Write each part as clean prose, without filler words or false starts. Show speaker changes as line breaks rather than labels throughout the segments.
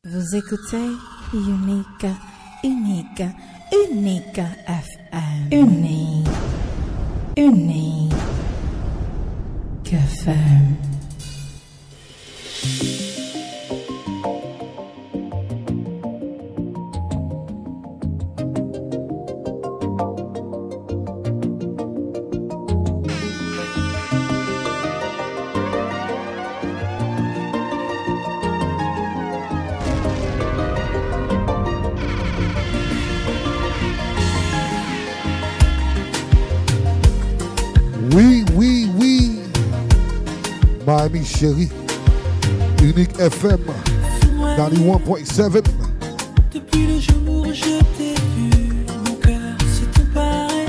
Vous écoutez Unique FM. Unique FM.
Miami chérie, Unique FM 91.7.
Depuis le jour où je t'ai vu, mon cœur s'est tout paré.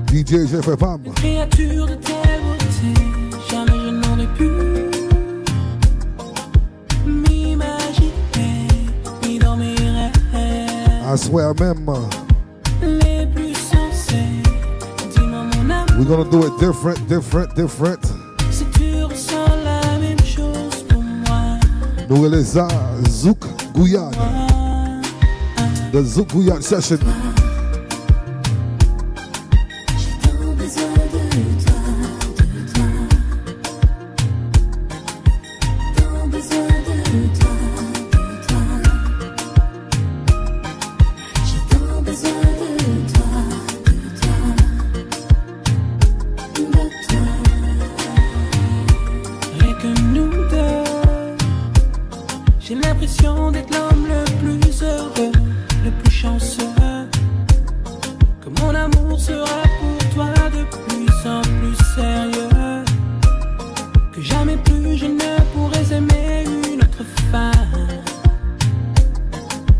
DJ GFM.
Créature de telle beauté, jamais je n'aurais pu m'imaginer, ni dans mes rêves.
I swear même.
Les plus sensés, dis-moi mon amour.
We're gonna do it different.
Si tu ressens la même chose pour moi.
Nous les Zouk Guyane. The Zouk Guyane session.
J'ai tant besoin de toi, tant besoin de toi, j'ai tant besoin de toi, rien que nous deux. J'ai l'impression d'être l'homme le plus heureux, le plus chanceux. Que mon amour sera pour toi de plus en plus sérieux. Que jamais plus je ne pourrai aimer une autre femme.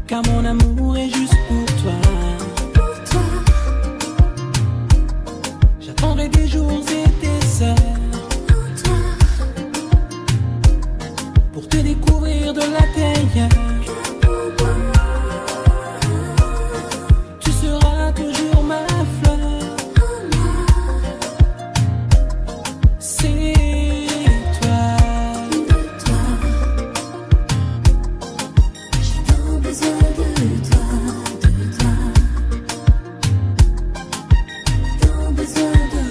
Car mon amour est juste pour toi. Pour toi. J'attendrai des jours et des heures. Pour toi. Pour te découvrir de l'intérieur. Tu seras toujours ma fleur. C'est toi. De toi. J'ai tant besoin de toi, tant besoin de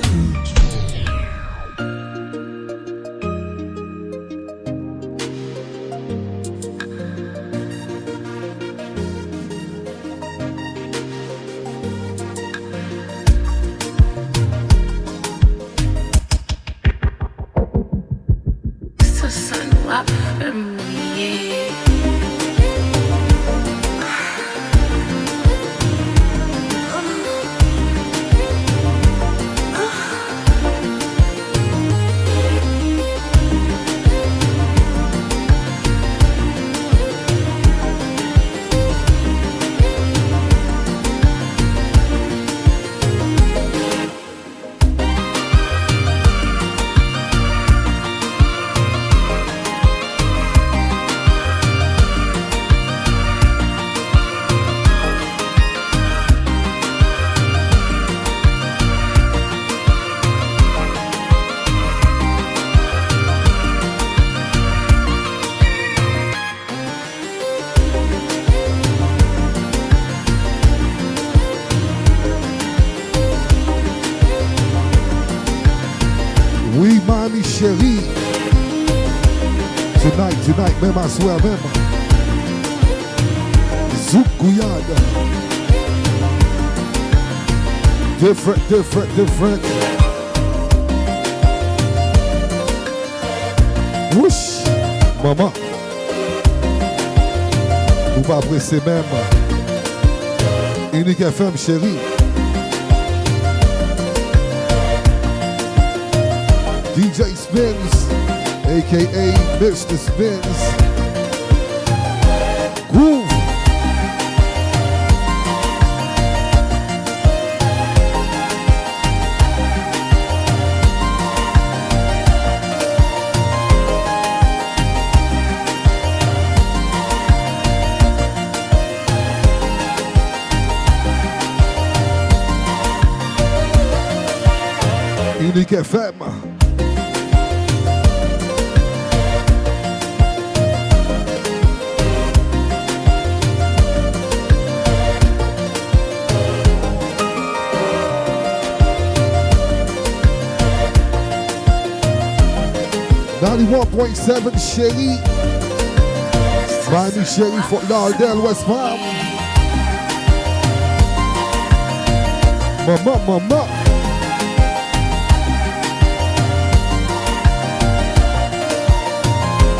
Ce ça nous a fait mouiller.
Oui, Miami chérie. Tonight, même à soir même. Zouk Guyane. Different. Wouch, maman. Vous pas apprécier même. Unique FM chérie. DJ Spinz, a.k.a. Mr. Spinz. Groove. Unique FM. 91.7 chérie. Miami chérie, Fort Lauderdale, West Palm. Mama.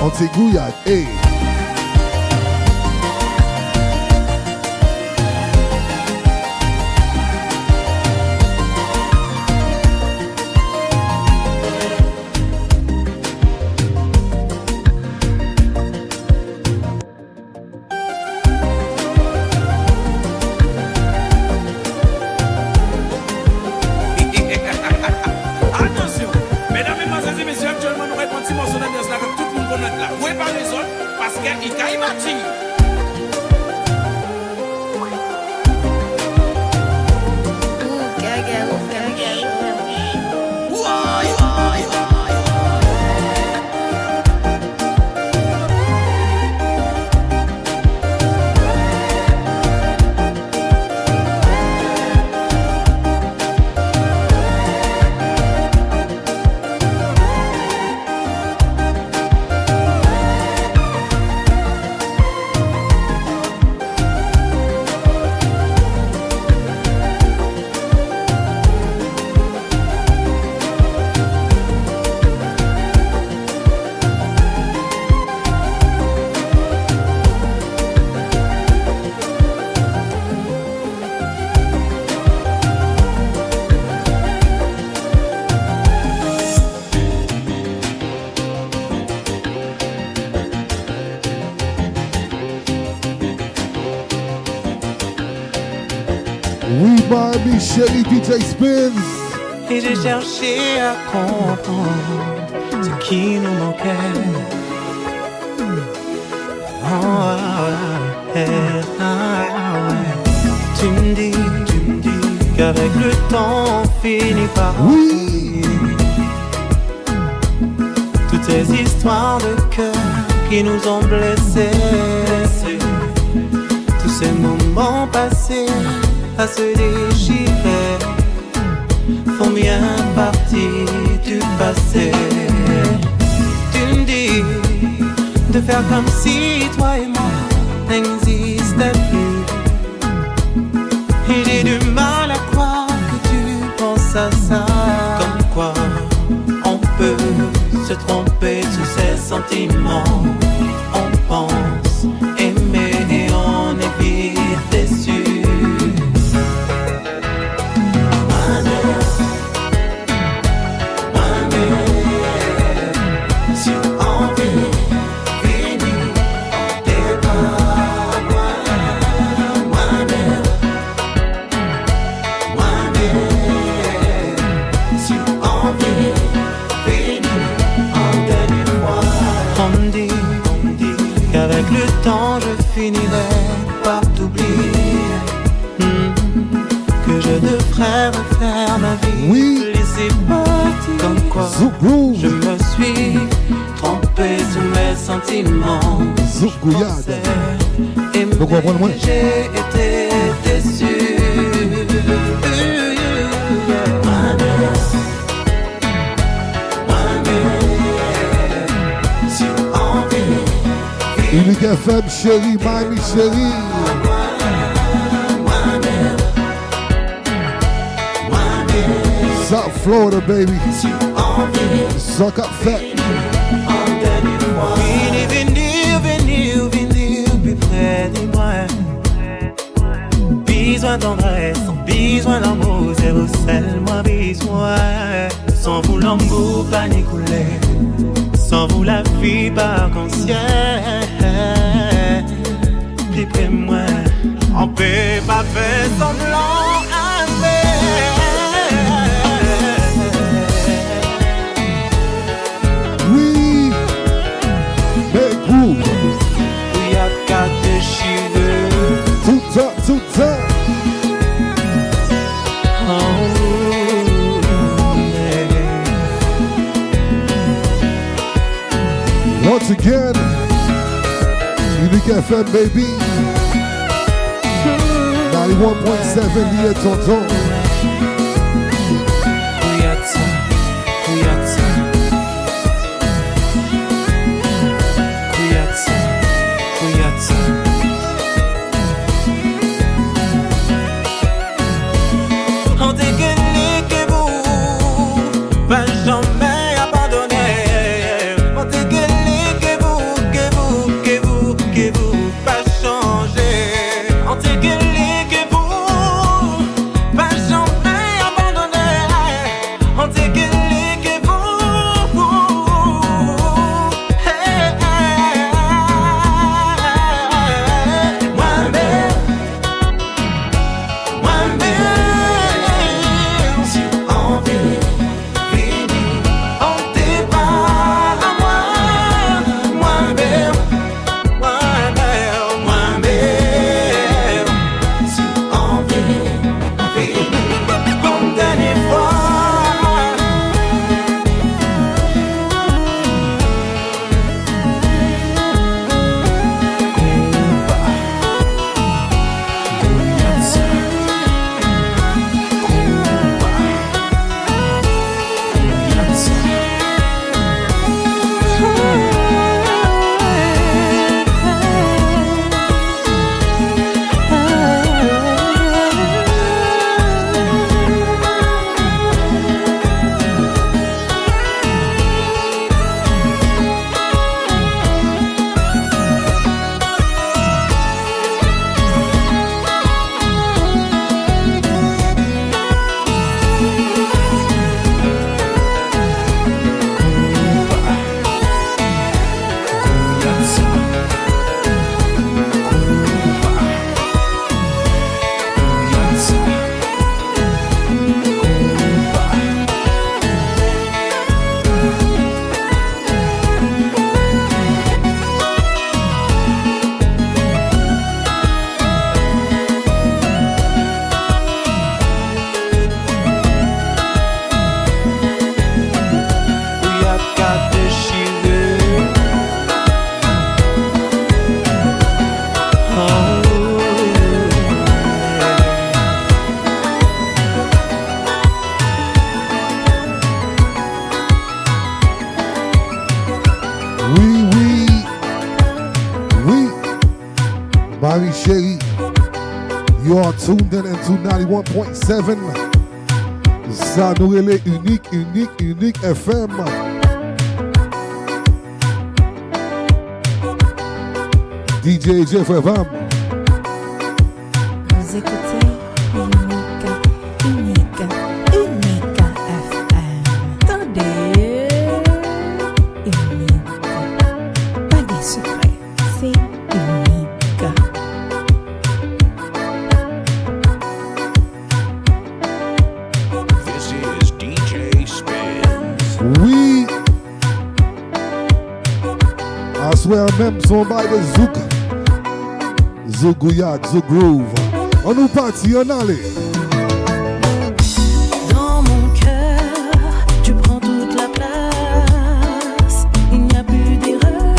Antigouillade, hey. Miami chérie, DJ Spinz.
Et j'ai cherché à comprendre ce qui nous manquait. Tu me dis qu'avec le temps on finit par oublier toutes ces histoires de cœur qui nous ont blessés. Tous ces moments passés à se déchirer font bien partie du passé. Tu me dis de faire comme si toi et moi n'existait plus. Et j'ai du mal à croire que tu penses à ça. Comme quoi on peut se tromper sous ses sentiments. On pense aimer et on est vite déçu. Je finirai par t'oublier, que je devrais refaire ma vie,
oui.
Laisser partir. Comme quoi je me suis trompé sous mes sentiments.
Zouk Gouyade.
Et j'ai été déçu.
Unique FM chérie, Miami chérie. South Florida baby. Suck up fat.
Venir plus près de moi. Besoin d'adresse, besoin d'amour, zéro sel, moi besoin. Sans vous l'amour pas ni couler. Sans vous la vie pas consciente. Plus près de moi, on peut pas faire semblant à
oui, mais vous.
Il y a quatre cheveux.
Tout ça. Once again, Unique FM baby. 91.7 lié tonton.
On dit que vous, pas jamais abandonner. On dit que vous, pas changer. On dit que vous, pas jamais abandonner. On dit que vous, hey, si on vit, fini, on débat à moi belle, si on vit, fini, on dernière fois.
Oui, Marie Chérie, you are tuned in into 91.7. Ça nous relève unique FM. DJ Jeff FM.
Vous écoutez unique FM. Attendez, unique. Pas de secret, c'est unique.
This is DJ Spinz.
Oui. I swear même son bail de Zouk. Zouk Gouillard, Zouk Groove. On nous partit, on allait.
Dans mon cœur, tu prends toute la place. Il n'y a plus d'erreur,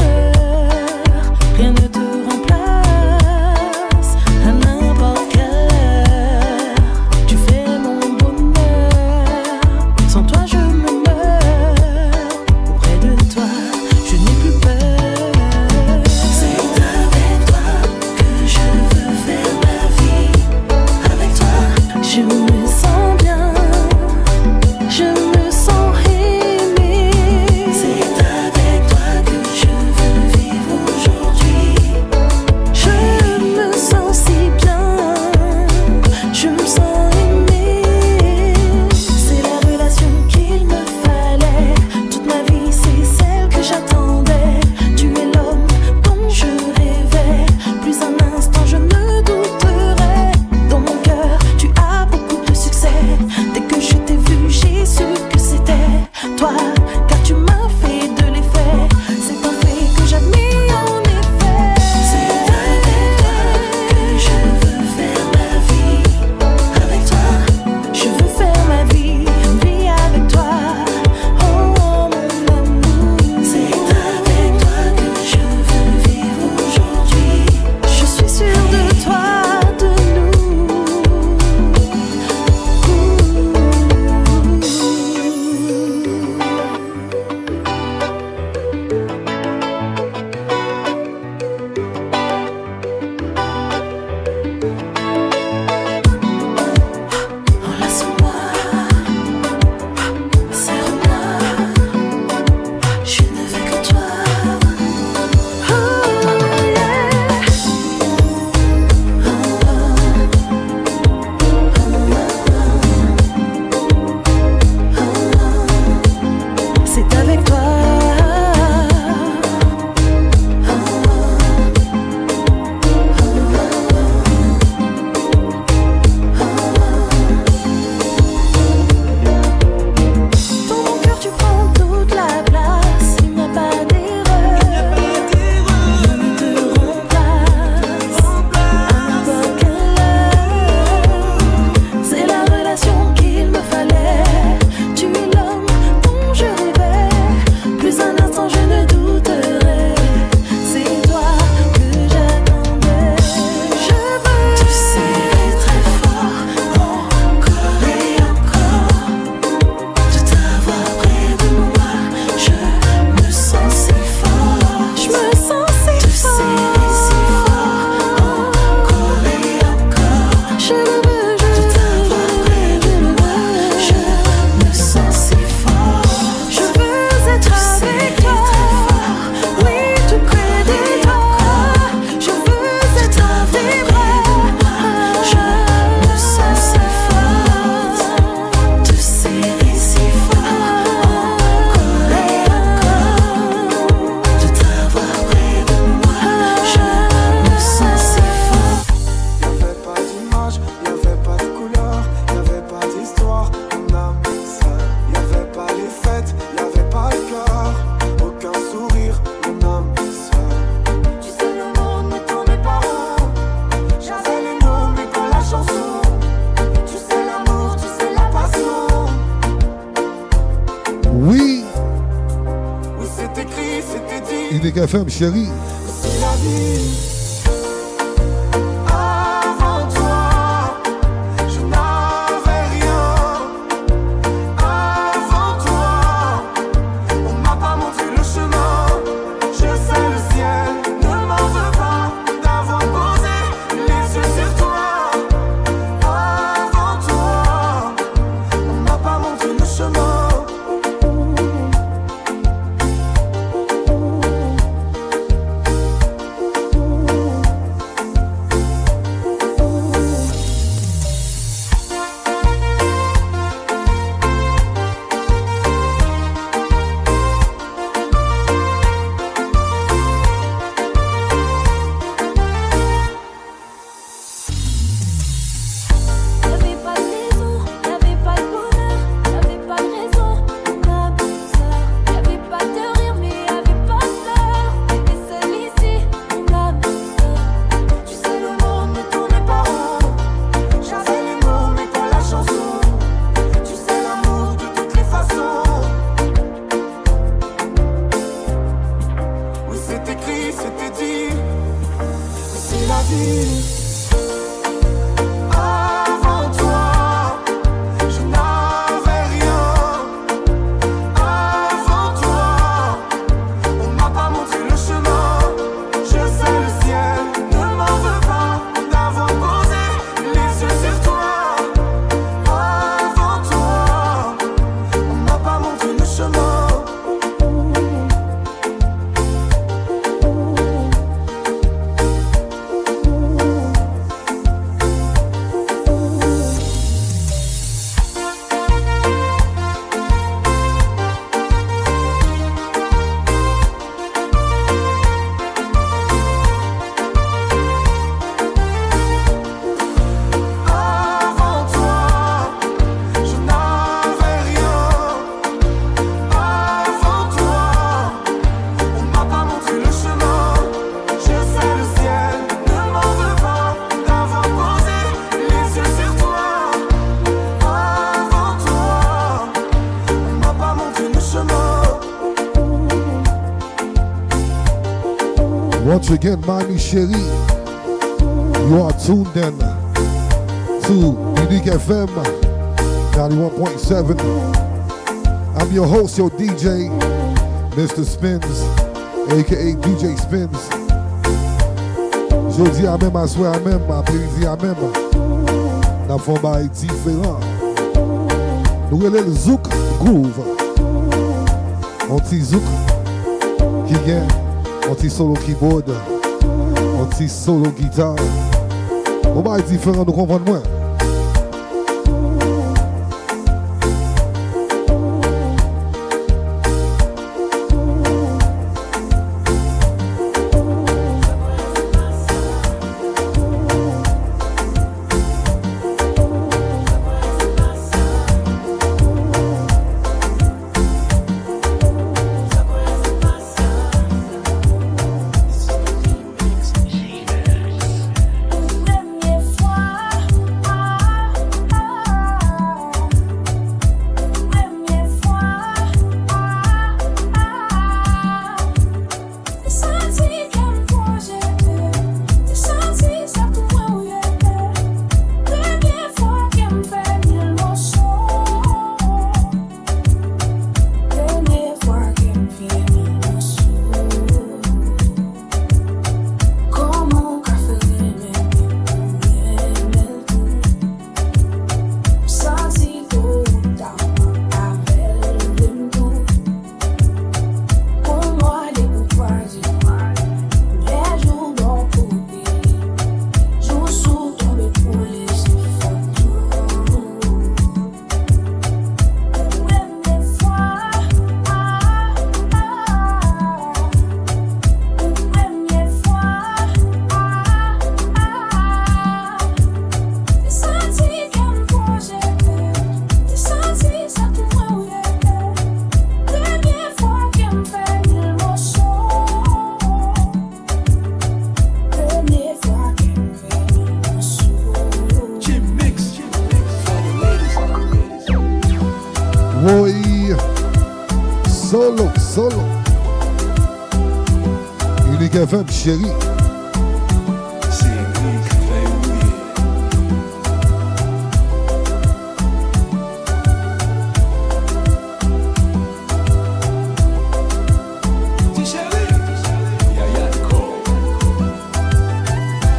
rien ne te remplace. À n'importe quelle heure, tu fais mon bonheur. Sans toi, je me meurs. Auprès de toi, je n'ai plus peur. C'est avec toi que je veux faire ma vie. Avec toi,
FM, chérie.
C'est la vie. Avant toi, je n'avais rien. Avant toi, on m'a pas montré le chemin. Je sais le ciel ne m'en veut pas d'avoir posé les yeux sur toi. Avant toi, on m'a pas montré le chemin.
Y'avait pas de maison, y'avait pas de bonheur, y'avait pas de raison, on a tout ça. Y'avait pas de rire, mais y'avait pas de peur. T'étais seule ici, on a tout ça. Tu sais, le monde ne tournait pas rond. J'avais les mots, mais pas la chanson. Tu sais, l'amour de toutes les façons.
Oui, c'est écrit, c'était dit. C'est la vie. Avant toi, je n'avais rien. Avant toi, on m'a pas montré le chemin. Je sais le ciel ne m'en veut pas d'avoir posé les yeux sur toi. Avant toi, on m'a pas montré le chemin. Avant toi, je n'avais rien. Avant toi, on m'a pas montré le chemin. Je sais le ciel ne m'en veut pas d'avoir posé les yeux sur toi. Avant toi, on m'a pas montré le chemin.
Once again, Miami chérie, you are tuned in to Unique FM 91.7. I'm your host, your DJ, Mr. Spinz, aka DJ Spinz. Jeudi à même, à soir à même, après-midi à même. Dans le format différent. Nous allons le Zouk Groove. Un petit Zouk qui vient. Un petit solo keyboard, un petit solo guitare. On va être différent, nous comprenons moins.
Une dernière fois,
FM, chérie.
C'est lui qui fait oublier.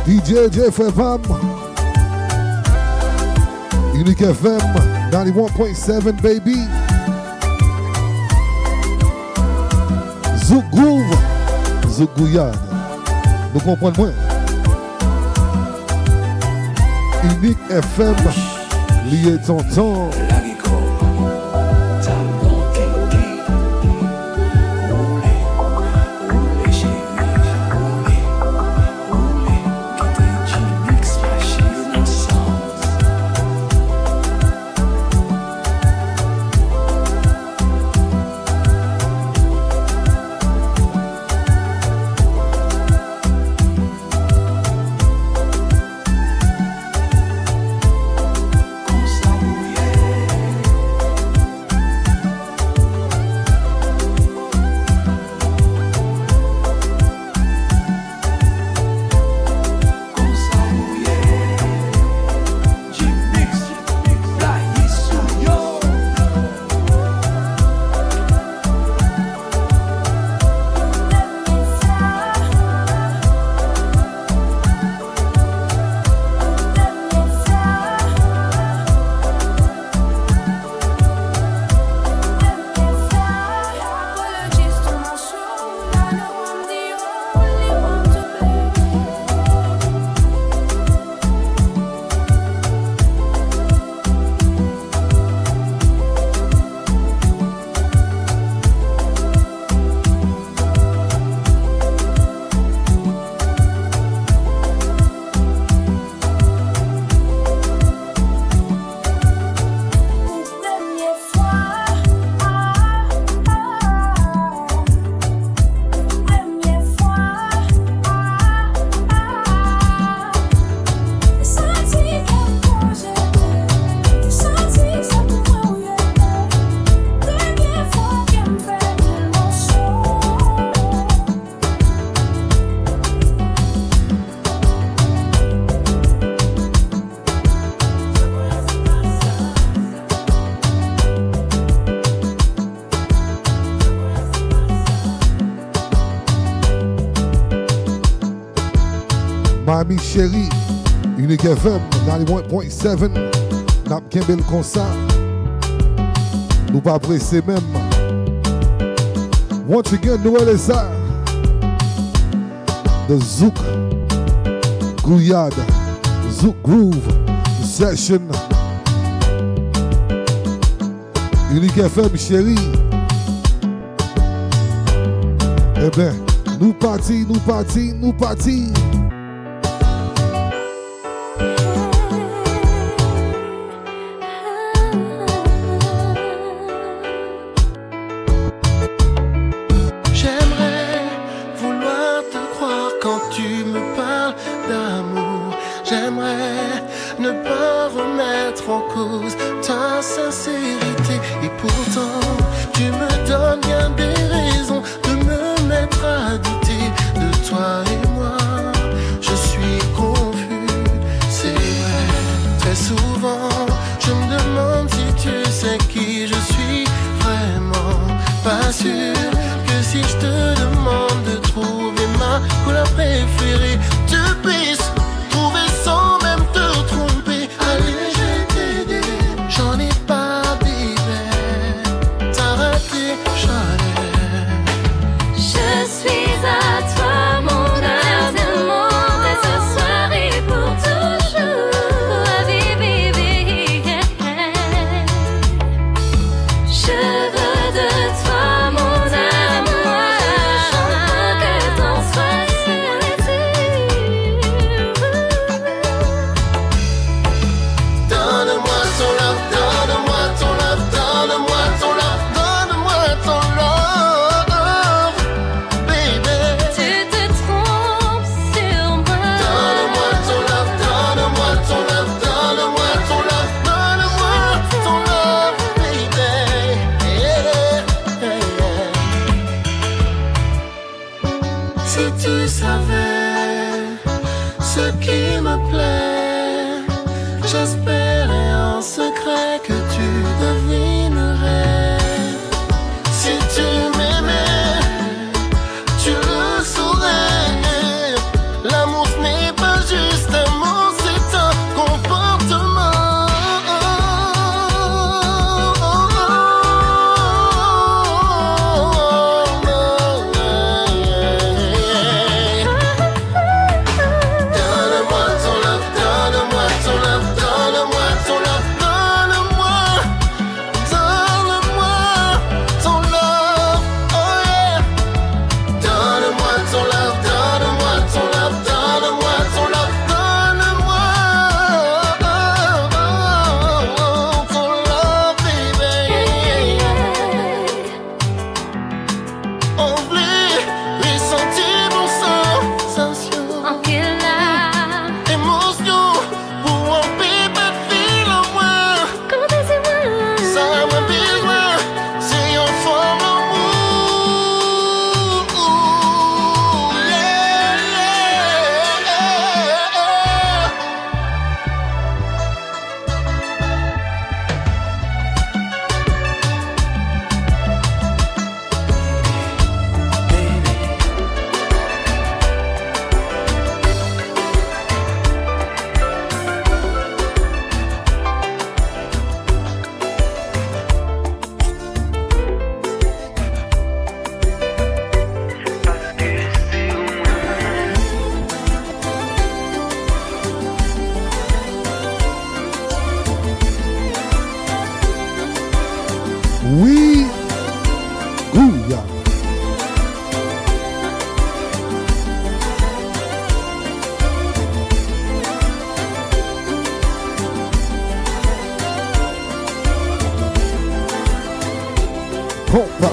DJ JFM, Unique FM 91.7 baby. Zouk Groove, Zouk Gouillade. Nous comprenons moins. Unique FM, lié tonton. Miami chérie, Unique FM 91.7, Nap Kembel comme ça, nous pas pressés même. Once again, nous allons ça, the Zouk Gouillade, Zouk Groove Session, Unique FM chérie. Eh bien, nous partis.
J'aimerais ne pas remettre en cause ta sincérité. Et pourtant, tu me donnes bien des raisons de me mettre à douter de toi et moi. Je suis confus, c'est vrai. Très souvent, je me demande si tu sais qui je suis vraiment. Pas sûr que si je te demande de trouver ma couleur préférée, tu puisses trouver sans même te tromper. Allez, je vais t'aider, j'en ai pas d'idée. T'as raté, j'allais. ce qui me plaît. J'espérais en secret que tu devinerais. Si tu m'aimais, tu le saurais. L'amour ce n'est pas juste un mot, c'est un comportement.
Oui, Gouya. Konpa.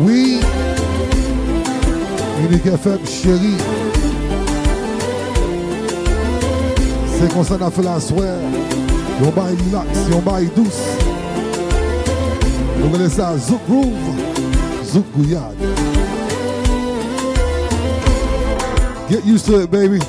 Oui, Unique FM, chérie. C'est comme ça qu'on a fait la soirée. On baille relax, on baille douce. Nous connaissons ça, Zouk Groove, Zouk Gouillade. Get used to it, baby.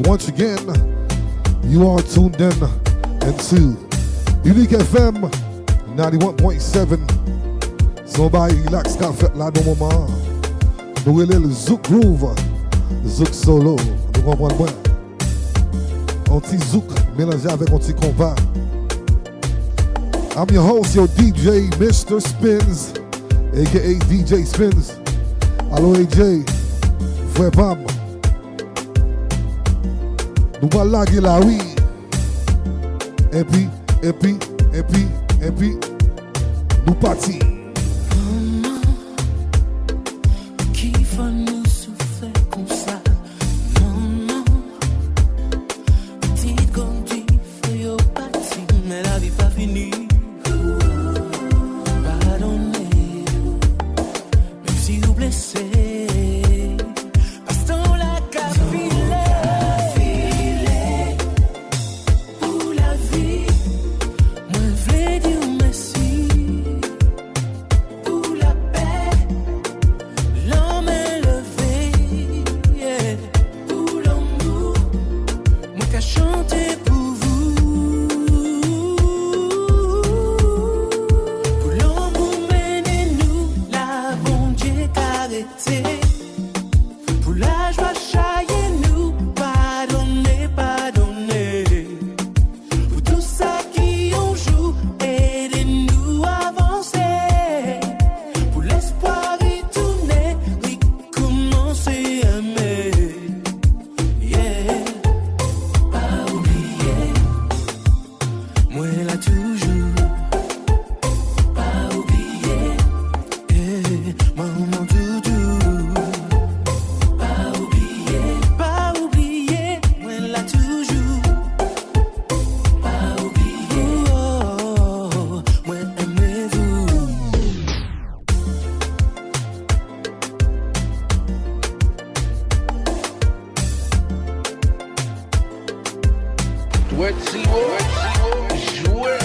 Once again, you are tuned in into Unique FM 91.7. Somebody relax, qu'a fait là dans le moment. Nous allons le Zouk Groove, Zouk Solo. Nous comprenons bien. Un petit Zouk mélangé avec un petit Konpa. I'm your host, your DJ, Mr. Spinz, aka DJ Spinz. Allo AJ, frère Pam. Nous allons laguer la oui. Et puis, nous partons.
Qui va nous souffler comme ça? Non. Petite comme dit, faut y partir, mais la vie pas finie. Pardonnez, même si vous blessez.
Foulage va chailler nous, pardonner, pardonner. Pour tout ça qui on joue, aidez-nous à avancer. Pour l'espoir y tourner, recommencer à aimer. Yeah, pas oublier, moi là toujours. Pas oublier, yeah, maman doudou. Pas oublier, moi là toujours. Pas oublier, oh, oh, moi aimez-vous.
Jouer.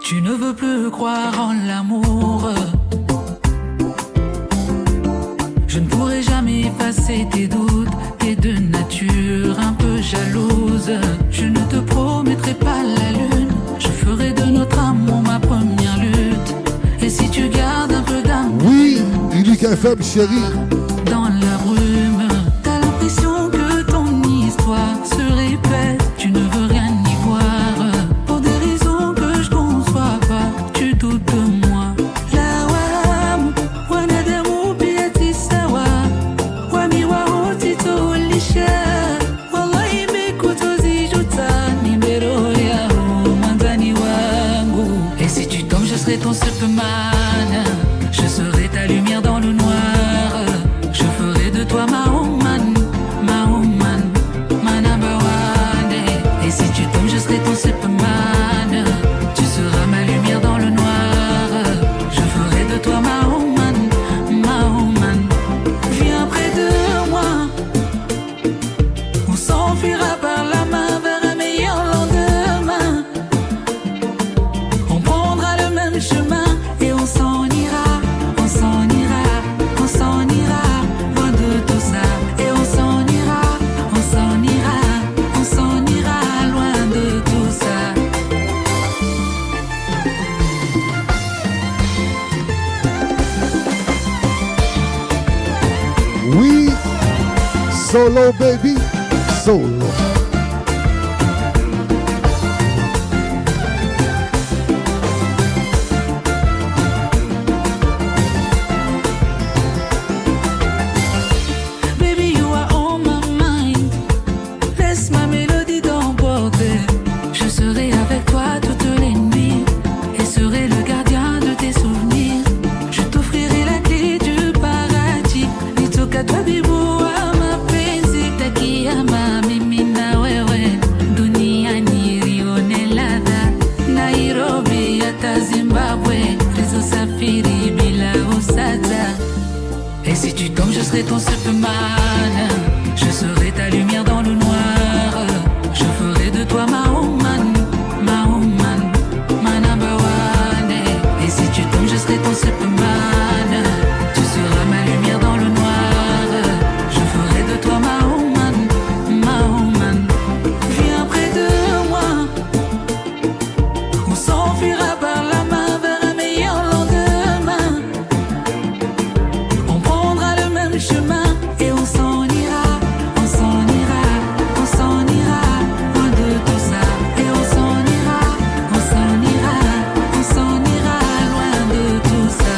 Tu ne veux plus croire en l'amour. Je ne pourrai jamais effacer tes doutes. T'es de nature un peu jalouse. Je ne te promettrai pas la lune. Je ferai de notre amour ma première lutte. Et si tu gardes un peu d'amour,
Oui, Unique FM, chérie.
dans la brume, t'as l'impression que ton histoire se répète. Tu ne veux rien y voir. Pour des raisons que je conçois pas, tu doutes de moi. La wamu, wanadamu pia tisawa. Wami wa hotito lisha. Wallahi mekutozijuta. Nimero ya mwanzani wangu. Et si tu tombes, je serai ton Superman. Je serai ta lumière dans le noir. Je ferai de toi ma woman, ma number one. Et si tu tombes, je serai ton Superman. Tu seras ma lumière dans le noir. Je ferai de toi ma woman, Viens près de moi. On s'enfuira par la main vers un meilleur lendemain. On prendra le même chemin et on s'en ira, on s'en ira, on s'en ira, loin de tout ça. Et on s'en ira, on s'en ira, on s'en ira, loin de tout ça.
Oui, solo baby, solo.
serai ton Superman. Je serai ta lumière dans le noir. Je ferai de toi ma woman, my number one. Et si tu tombes, je serai ton Superman. Tu seras ma lumière dans le noir. Je ferai de toi ma woman, Viens près de moi. On s'enfuira par la main vers un meilleur lendemain. On prendra le même chemin et on s'en ira, on s'en ira, on s'en ira loin de tout ça. Et on s'en ira, on s'en ira, on s'en ira loin de tout ça.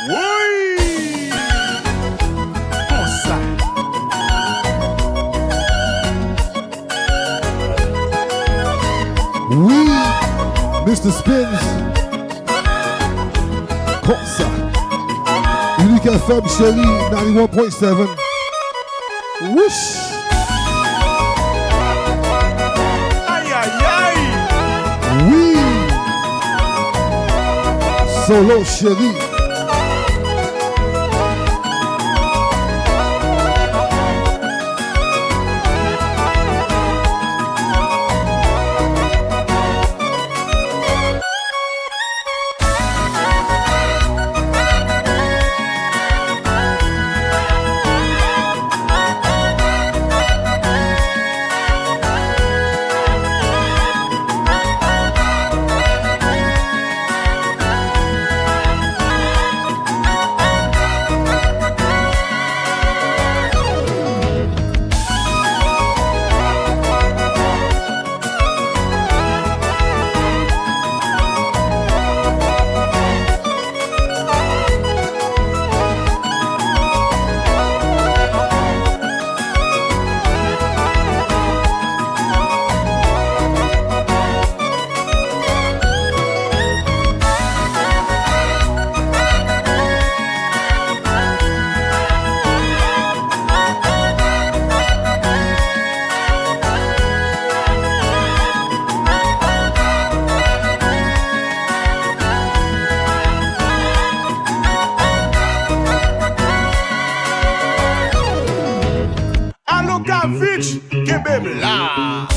Oui! Konpa.
Oui, Mr. Spinz. Konpa. Unique FM, chérie, 91.7. Whoosh.
Aïe, aïe, aïe!
Oui. Solo, chérie.
Alokavich, Kebem là.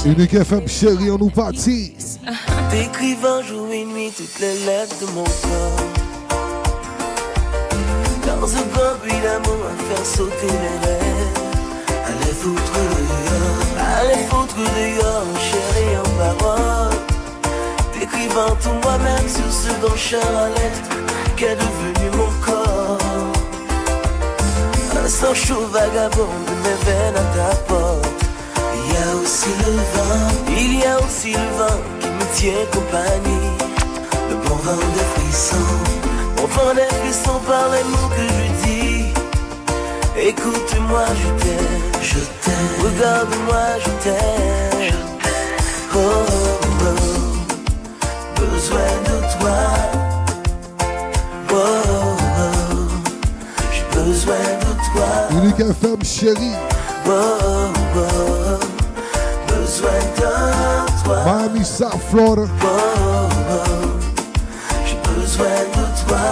Unique FM, chérie, on nous partit.
T'écrivant jour et nuit toutes les lettres de mon corps. Dans un grand bruit d'amour à faire sauter les rêves. Allez foutre dehors, chérie en parole. T'écrivant tout moi-même sur ce brancheur à lettres qu'est devenu mon corps. Un sang chaud vagabond de mes veines à ta porte. Il y a aussi le vent qui me tient compagnie. Le bon vent des frissons par les mots que je dis. Écoute-moi, je t'aime, regarde-moi, je t'aime. Oh, oh, oh, besoin de toi. Oh, oh, j'ai besoin de toi.
Unique FM, chérie.
Oh, oh, oh. Besoin de toi.
Miami, South Florida.
Oh, oh, j'ai besoin de toi.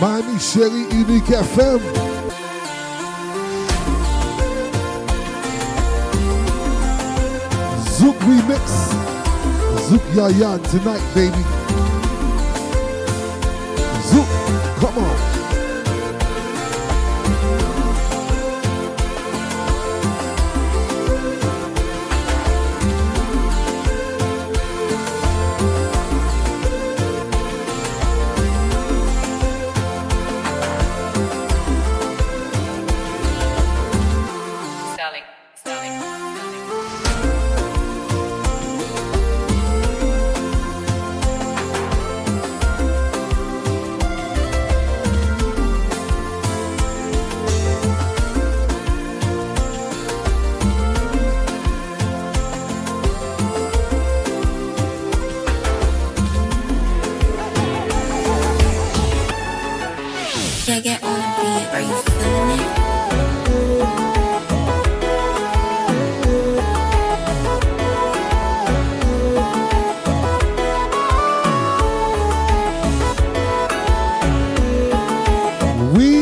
Miami Chérie, Unique FM. Zouk remix. Zouk Yaya tonight, baby. Zouk, come on.
Can I get on the beat? Are you feeling it?
Oui.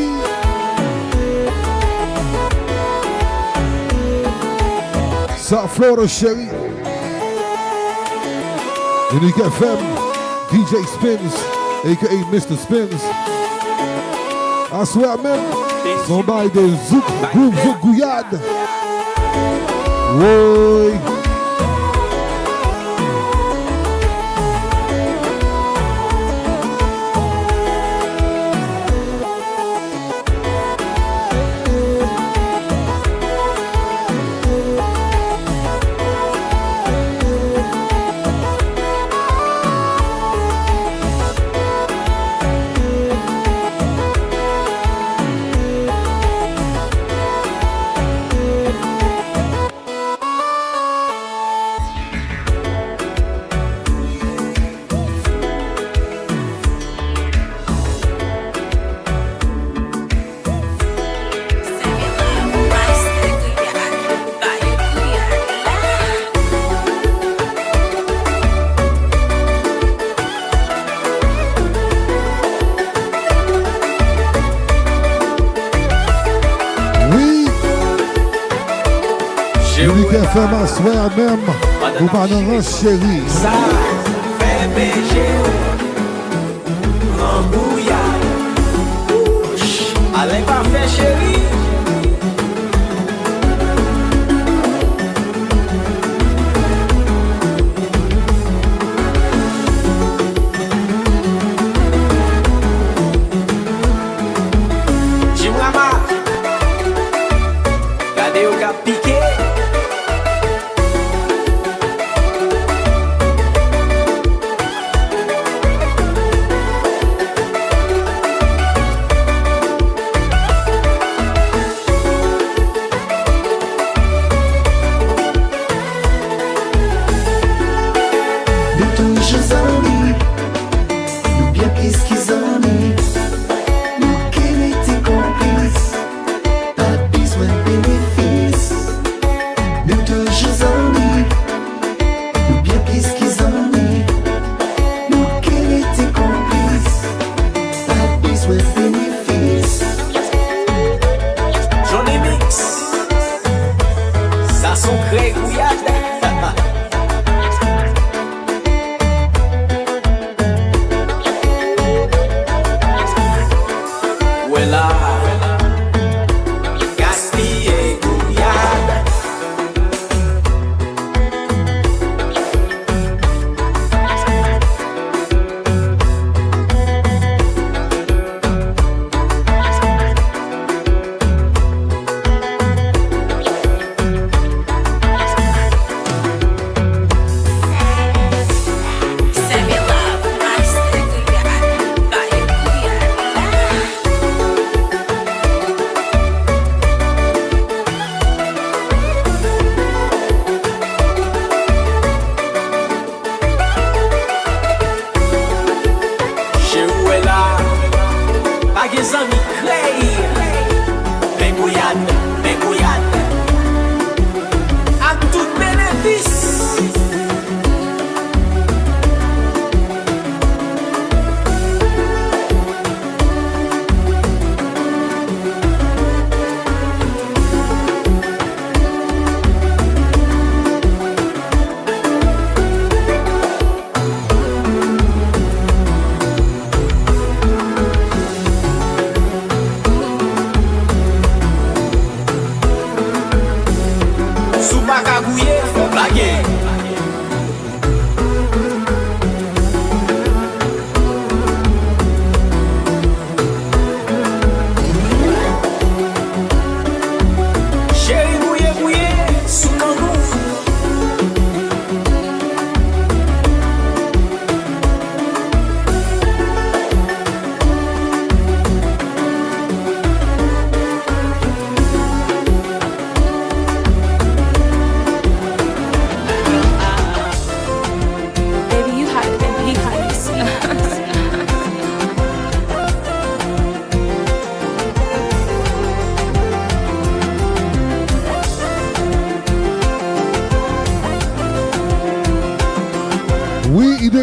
South Florida Chérie. Unique FM. DJ Spinz, aka Mr. Spinz. I swear même, son bail de Zouk, Groove, Zouk, Gouillade. Oui. Unique FM à soir même, vous parlez chérie.
Ça fait beiger en bouillade. Allez pas faire chérie. Jimrama, gardez au cap piqué.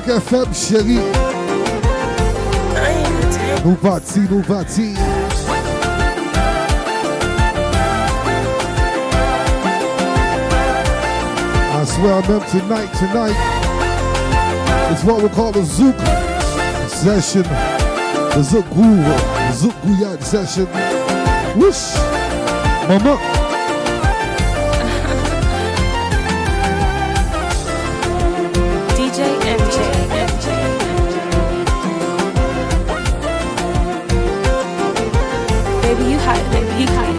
Direk FM, chérie. Nous partis, nous partis. I swear, même tonight, it's what we call the Zouk session. The Zouk groove, the Zouk Gouillade session. Whoosh! Mama.
DJ MJ. Baby, you hot, baby, you hot.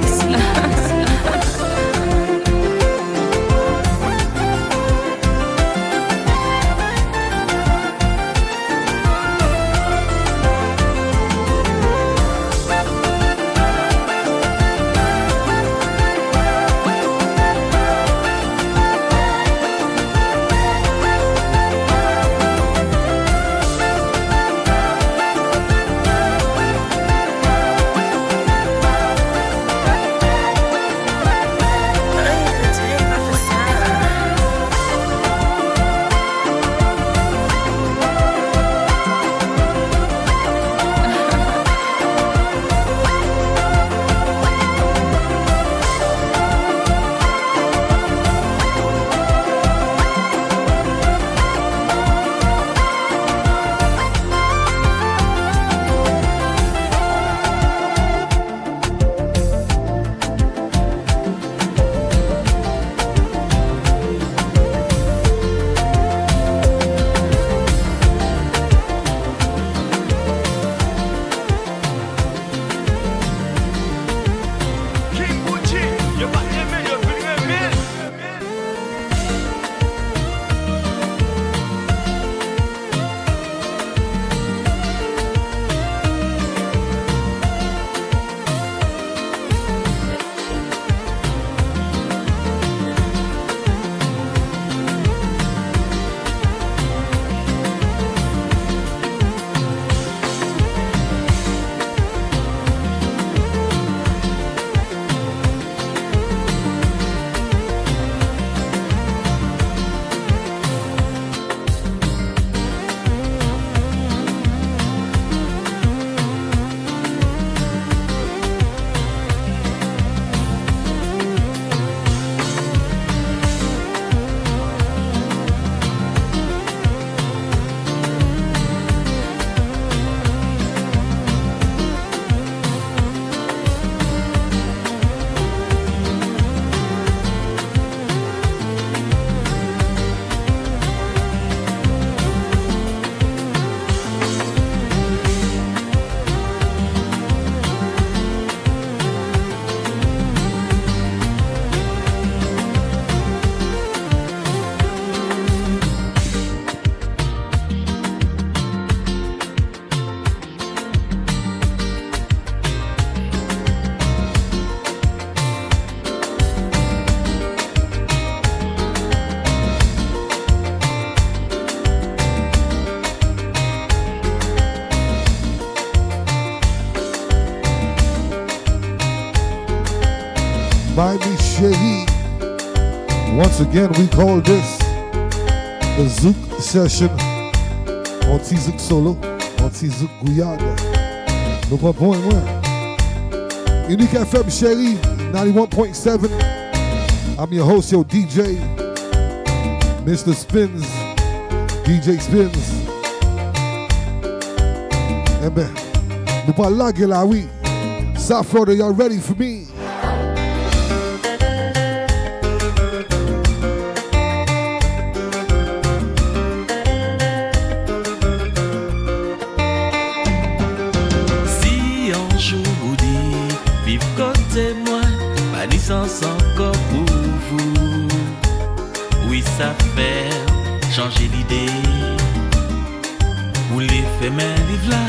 My chérie. Once again, we call this the Zouk session. Anti-Zouk solo, Anti-Zouk Gouillade. Nous comprenons moins. Unique FM, chérie, 91.7. I'm your host, your DJ, Mr. Spinz, DJ Spinz. Eh ben, nous pas laguer là, oui. South Florida, y'all ready for me?
Encore pour vous, oui ça fait changer l'idée. Ou les faits mes livres là,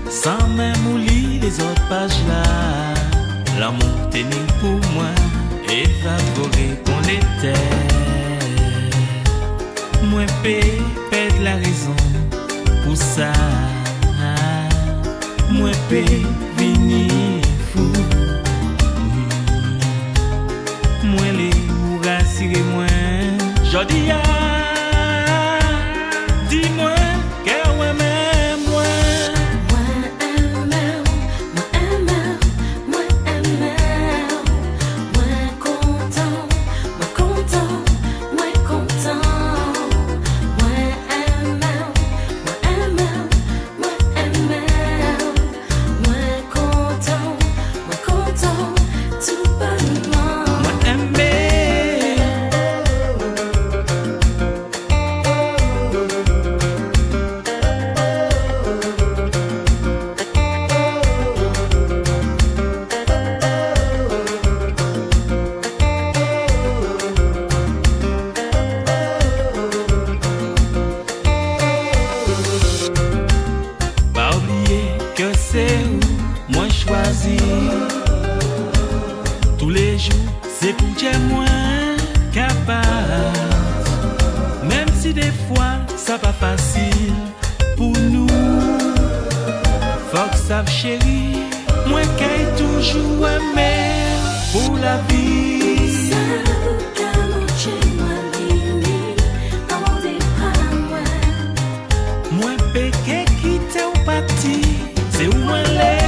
sans même oublier les autres pages là. L'amour tenait pour moi, évaporé qu'on l'était. Moi pète la raison pour ça. Moi venir fou. Moi les ou rassurez-moi. Jodi dis-moi moi choisi. Tous les jours, c'est pour dire moins capable. Même si des fois, ça pas facile pour nous. Faut que ça chérie, moi qu'elle toujours aimé pour la vie. Moi péché qui t'es au parti, c'est où moi l'ai.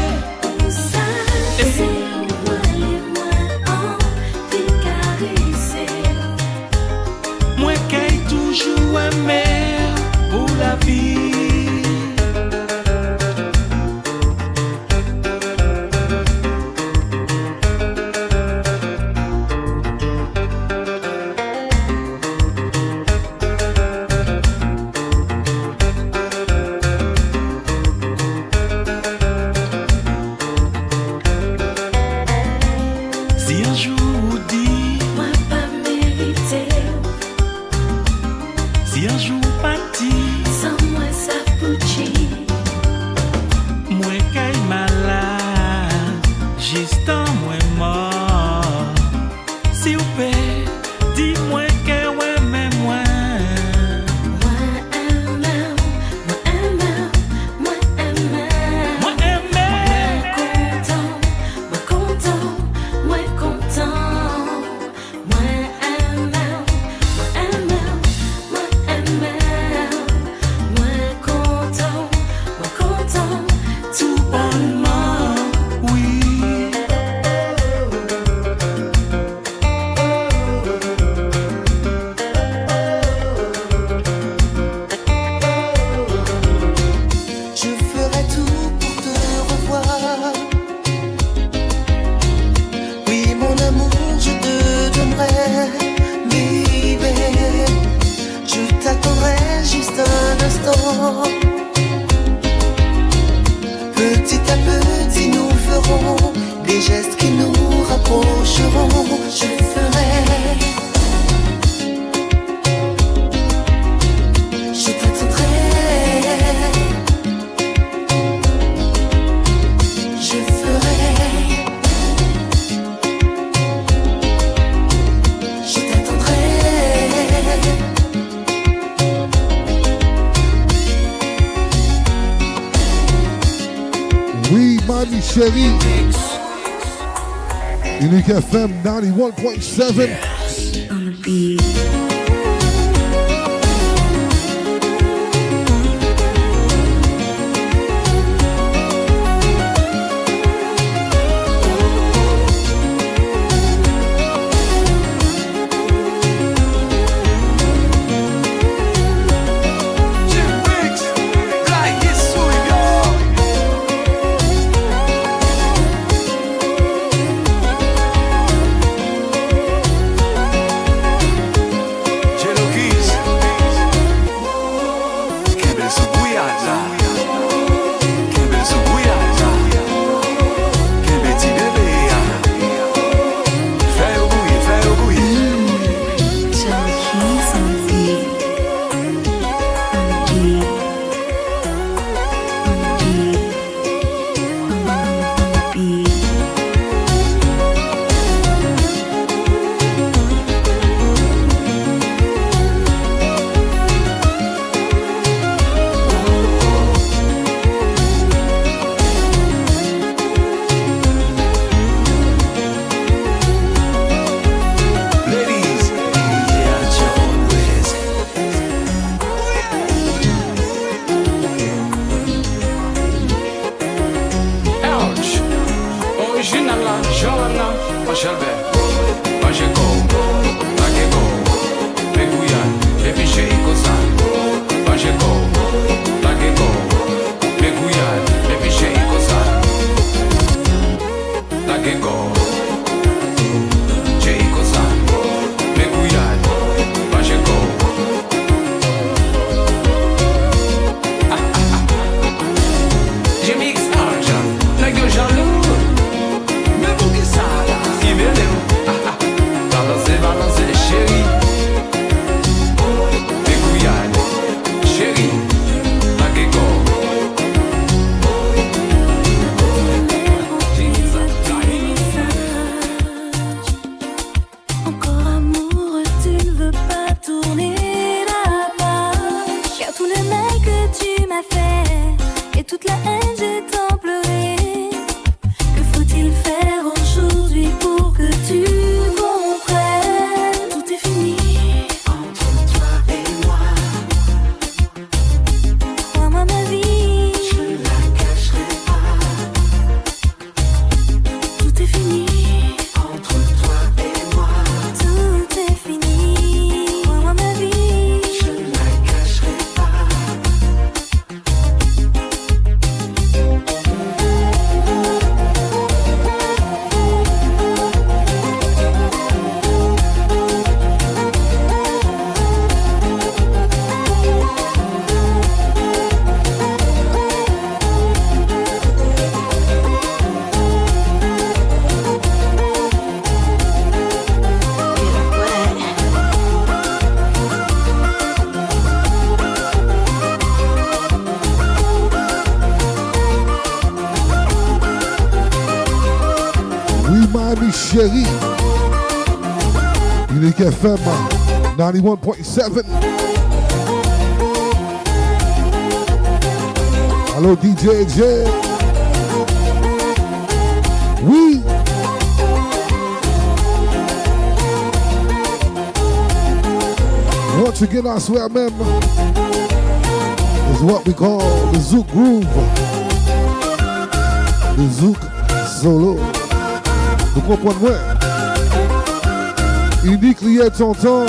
Moi qu'elle toujours aimé pour la vie.
Chérie, Unique FM 91.7.
On the beat.
Jaloux, mais vous qui ça là, si bien
Miami chérie. Unique FM 91.7. Allô DJ J. Oui. Once again, I swear, même, is what we call the Zouk groove. The Zouk solo. Vous comprenez? Unique lié de son temps.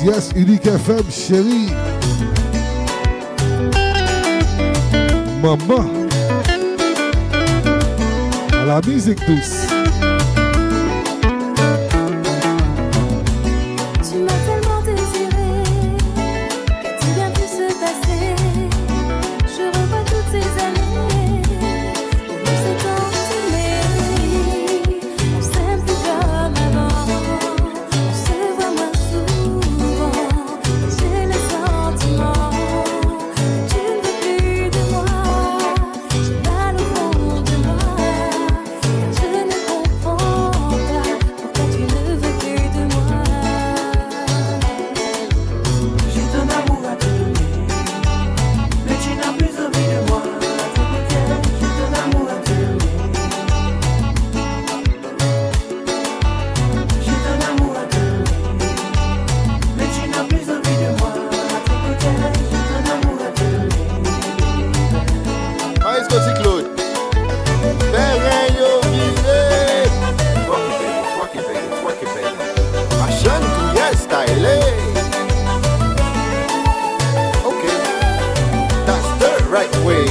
Yes, Unique FM, chérie. Maman. À la musique douce.
Tu m'as tellement désiré, qu'a-t-il bien pu se passer? Je revois toutes ces années où nous s'étant aimés. On s'aime plus comme avant, on se voit moins souvent. J'ai le sentiment que tu ne veux plus de moi. J'ai mal au fond de moi, car je ne comprends pas pourquoi tu ne veux plus de moi.
J'ai ton amour à te donner, mais tu n'as plus envie de moi. J'ai ton amour à te donner. J'ai ton amour à te donner, mais tu n'as plus envie de moi. J'ai ton amour à te donner.
Mas Côté Claude. Terrain yo visé. Twerk it, baby. Fashion to yes, style. Okay, that's the right way.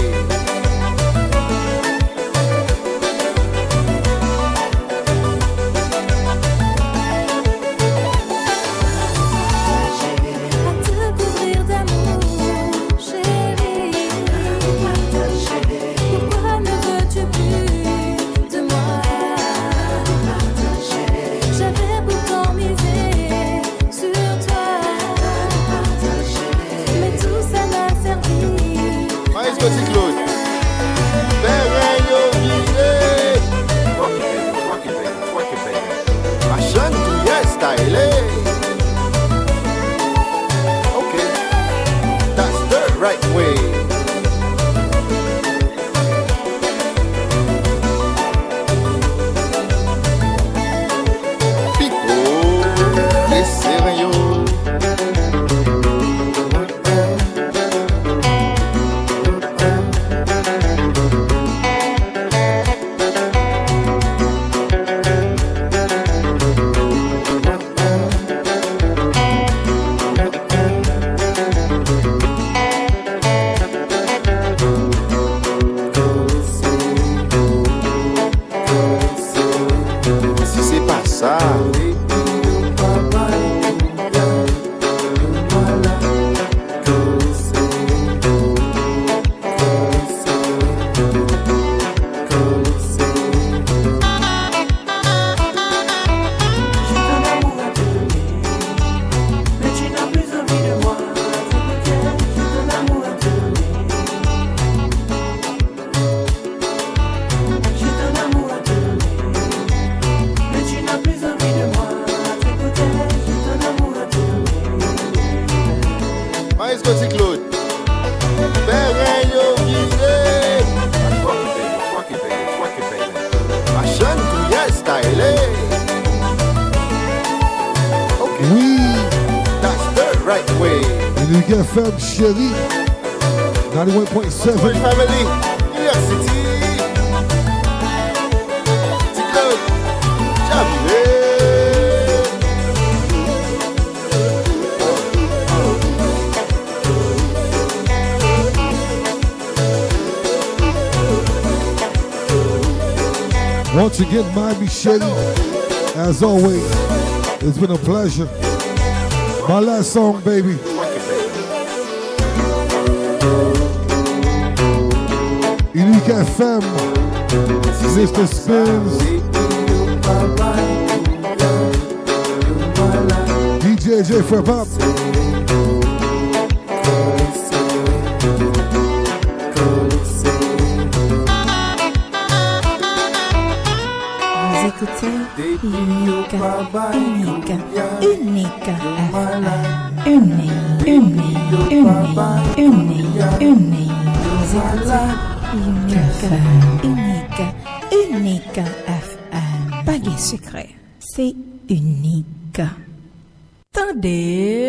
À te couvrir d'amour, chérie. Pourquoi ne veux-tu plus de moi? J'avais pourtant misé sur toi, mais tout ça n'a servi.
Mas Côté Claude. Terrain yo visé. Twerk it, baby. Fashion to yes, style. Okay, that's the right way. Pico, laissez rien. Si c'est pas ça,
J'ai ton amour à te donner, mais tu n'as plus envie de moi. J'ai ton amour à te donner. J'ai ton amour à te donner, mais tu n'as plus envie de moi. J'ai ton amour à te donner.
Mas Côté Claude. Terrain yo visé. Twerk it, baby. Fashion to yes, style. Okay,
Oui.
that's the right right way.
Unique FM, chérie. 91.7.
Family, New York City. Good.
Once again, Miami Shady, as always, it's been a pleasure. My last song, baby. Unique FM, Mr. Spinz, DJ J for Pop.
Écoutez Unique FM. Pas de secret, c'est unique. Attendez.